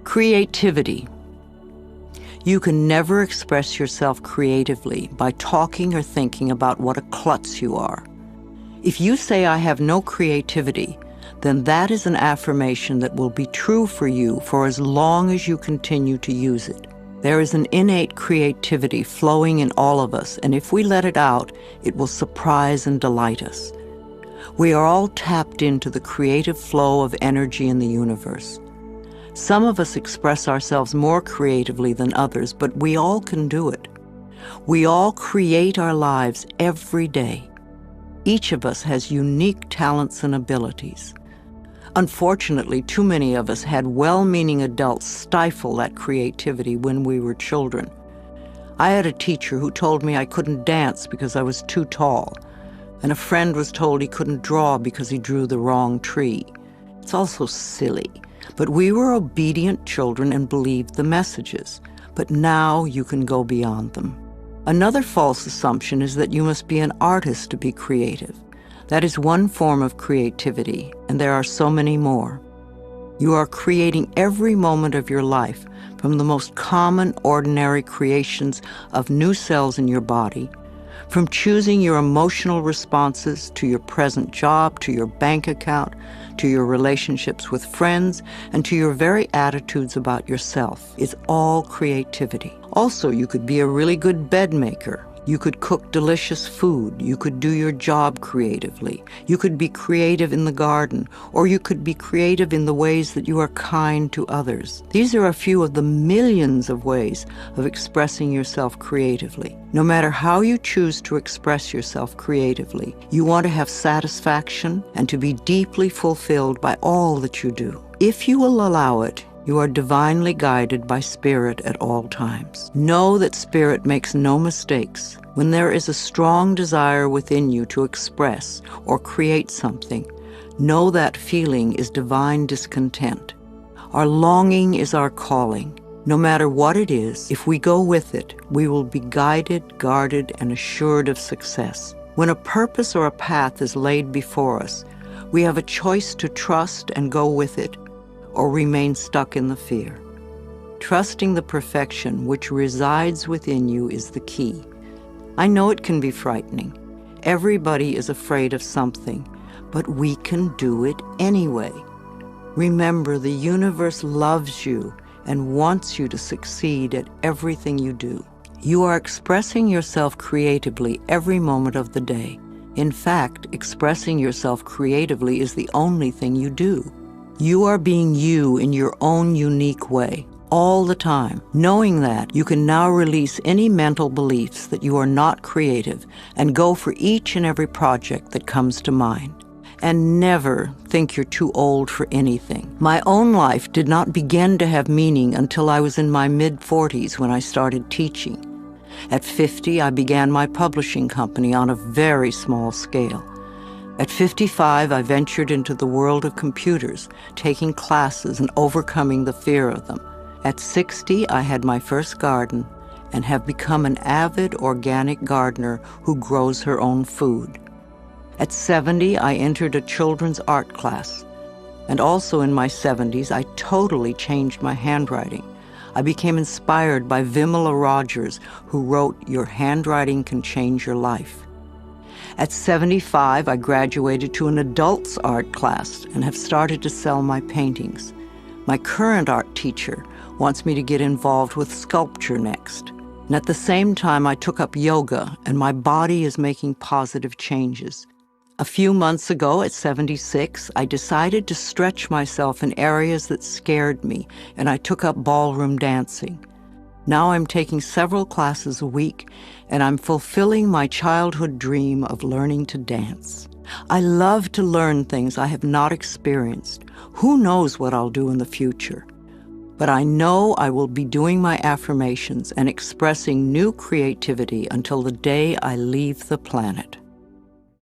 Creativity. You can never express yourself creatively by talking or thinking about what a klutz you are. If you say, "I have no creativity," then that is an affirmation that will be true for you for as long as you continue to use it. There is an innate creativity flowing in all of us, and if we let it out, it will surprise and delight us. We are all tapped into the creative flow of energy in the universe. Some of us express ourselves more creatively than others, but we all can do it. We all create our lives every day. Each of us has unique talents and abilities. Unfortunately, too many of us had well-meaning adults stifle that creativity when we were children. I had a teacher who told me I couldn't dance because I was too tall, and a friend was told he couldn't draw because he drew the wrong tree. It's also silly, but we were obedient children and believed the messages. But now you can go beyond them. Another false assumption is that you must be an artist to be creative. That is one form of creativity, and there are so many more. You are creating every moment of your life, from the most common, ordinary creations of new cells in your body, from choosing your emotional responses to your present job, to your bank account, to your relationships with friends, and to your very attitudes about yourself. It's all creativity. Also, you could be a really good bed maker. You could cook delicious food. You could do your job creatively. You could be creative in the garden, or you could be creative in the ways that you are kind to others. These are a few of the millions of ways of expressing yourself creatively. No matter how you choose to express yourself creatively, you want to have satisfaction and to be deeply fulfilled by all that you do. If you will allow it, you are divinely guided by Spirit at all times. Know that Spirit makes no mistakes. When there is a strong desire within you to express or create something, know that feeling is divine discontent. Our longing is our calling. No matter what it is, if we go with it, we will be guided, guarded, and assured of success. When a purpose or a path is laid before us, we have a choice to trust and go with it, or remain stuck in the fear. Trusting the perfection which resides within you is the key. I know it can be frightening. Everybody is afraid of something, but we can do it anyway. Remember, the universe loves you and wants you to succeed at everything you do. You are expressing yourself creatively every moment of the day. In fact, expressing yourself creatively is the only thing you do. You are being you in your own unique way, all the time. Knowing that, you can now release any mental beliefs that you are not creative and go for each and every project that comes to mind. And never think you're too old for anything. My own life did not begin to have meaning until I was in my mid-40s when I started teaching. At 50, I began my publishing company on a very small scale. At 55, I ventured into the world of computers, taking classes and overcoming the fear of them. At 60, I had my first garden and have become an avid organic gardener who grows her own food. At 70, I entered a children's art class. And also in my 70s, I totally changed my handwriting. I became inspired by Vimala Rogers, who wrote, "Your handwriting can change your life." At 75, I graduated to an adults art class and have started to sell my paintings. My current art teacher wants me to get involved with sculpture next. And at the same time, I took up yoga, and my body is making positive changes. A few months ago, at 76, I decided to stretch myself in areas that scared me, and I took up ballroom dancing. Now I'm taking several classes a week, and I'm fulfilling my childhood dream of learning to dance. I love to learn things I have not experienced. Who knows what I'll do in the future? But I know I will be doing my affirmations and expressing new creativity until the day I leave the planet.